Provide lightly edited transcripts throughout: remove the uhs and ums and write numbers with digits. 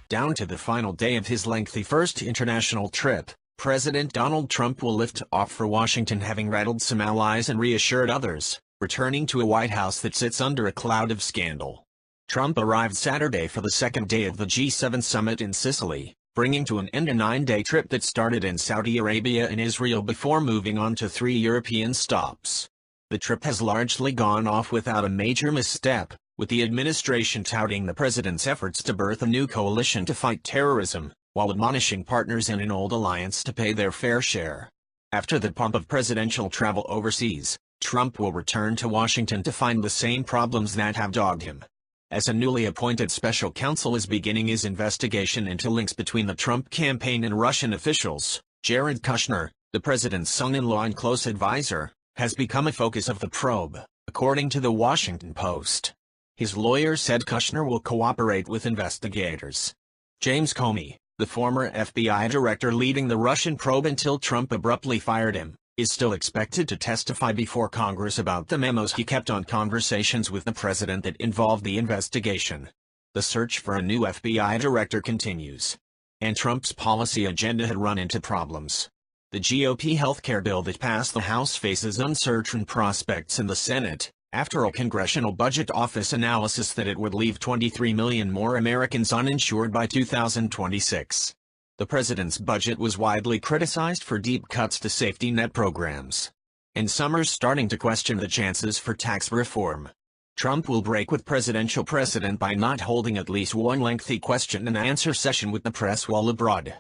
Down to the final day of his lengthy first international trip, President Donald Trump will lift off for Washington, having rattled some allies and reassured others, returning to a White House that sits under a cloud of scandal. Trump arrived Saturday for the second day of the G7 summit in Sicily, bringing to an end a 9-day trip that started in Saudi Arabia and Israel before moving on to 3 European stops. The trip has largely gone off without a major misstep, with the administration touting the president's efforts to birth a new coalition to fight terrorism, while admonishing partners in an old alliance to pay their fair share. After the pomp of presidential travel overseas, Trump will return to Washington to find the same problems that have dogged him. As a newly appointed special counsel is beginning his investigation into links between the Trump campaign and Russian officials, Jared Kushner, the president's son-in-law and close advisor, has become a focus of the probe, according to the Washington Post. His lawyer said Kushner will cooperate with investigators. James Comey, the former FBI director leading the Russian probe until Trump abruptly fired him, is still expected to testify before Congress about the memos he kept on conversations with the president that involved the investigation. The search for a new FBI director continues, and Trump's policy agenda had run into problems. The GOP healthcare bill that passed the House faces uncertain prospects in the Senate, after a Congressional Budget Office analysis that it would leave 23 million more Americans uninsured by 2026. The president's budget was widely criticized for deep cuts to safety net programs. And some are starting to question the chances for tax reform. Trump will break with presidential precedent by not holding at least one lengthy question-and-answer session with the press while abroad.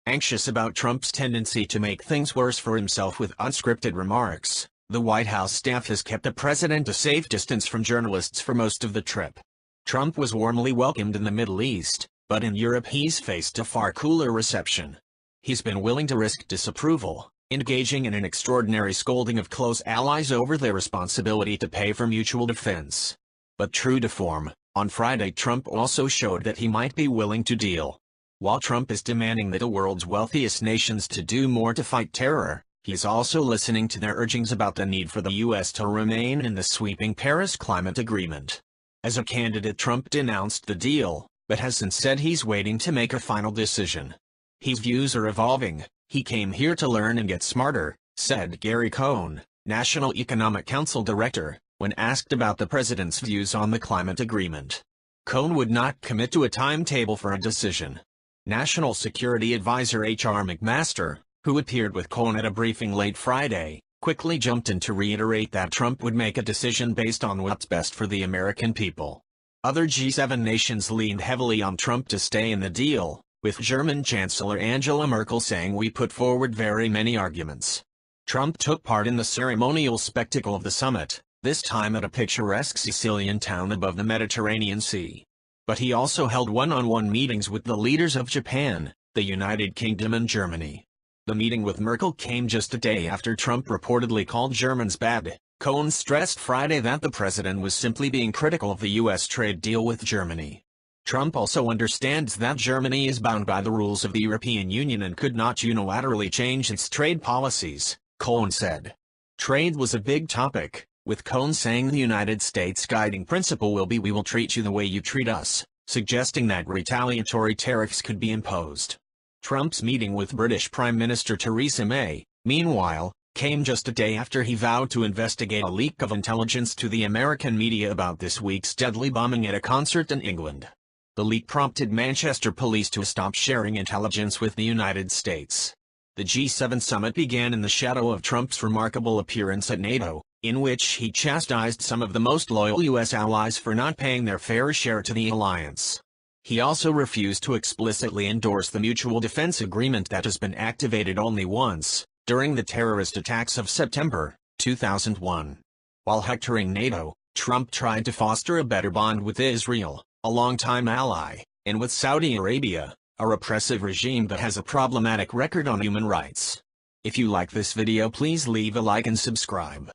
Anxious about Trump's tendency to make things worse for himself with unscripted remarks, the White House staff has kept the president a safe distance from journalists for most of the trip. Trump was warmly welcomed in the Middle East, but in Europe he's faced a far cooler reception. He's been willing to risk disapproval, engaging in an extraordinary scolding of close allies over their responsibility to pay for mutual defense. But true to form, on Friday Trump also showed that he might be willing to deal. While Trump is demanding that the world's wealthiest nations to do more to fight terror, he's also listening to their urgings about the need for the U.S. to remain in the sweeping Paris Climate Agreement. As a candidate, Trump denounced the deal, but has since said he's waiting to make a final decision. His views are evolving. He came here to learn and get smarter, said Gary Cohn, National Economic Council director, when asked about the president's views on the climate agreement. Cohn would not commit to a timetable for a decision. National Security Advisor H.R. McMaster, who appeared with Cohn at a briefing late Friday, quickly jumped in to reiterate that Trump would make a decision based on what's best for the American people. Other G7 nations leaned heavily on Trump to stay in the deal, with German Chancellor Angela Merkel saying we put forward very many arguments. Trump took part in the ceremonial spectacle of the summit, this time at a picturesque Sicilian town above the Mediterranean Sea. But he also held one-on-one meetings with the leaders of Japan, the United Kingdom and Germany. The meeting with Merkel came just a day after Trump reportedly called Germans bad. Cohn stressed Friday that the president was simply being critical of the U.S. trade deal with Germany. Trump also understands that Germany is bound by the rules of the European Union and could not unilaterally change its trade policies, Cohn said. Trade was a big topic, with Cohn saying the United States' guiding principle will be we will treat you the way you treat us, suggesting that retaliatory tariffs could be imposed. Trump's meeting with British Prime Minister Theresa May, meanwhile, came just a day after he vowed to investigate a leak of intelligence to the American media about this week's deadly bombing at a concert in England. The leak prompted Manchester police to stop sharing intelligence with the United States. The G7 summit began in the shadow of Trump's remarkable appearance at NATO, in which he chastised some of the most loyal U.S. allies for not paying their fair share to the alliance. He also refused to explicitly endorse the mutual defense agreement that has been activated only once, during the terrorist attacks of September 2001. While hectoring NATO, Trump tried to foster a better bond with Israel, a longtime ally, and with Saudi Arabia, a repressive regime that has a problematic record on human rights. If you like this video, please leave a like and subscribe.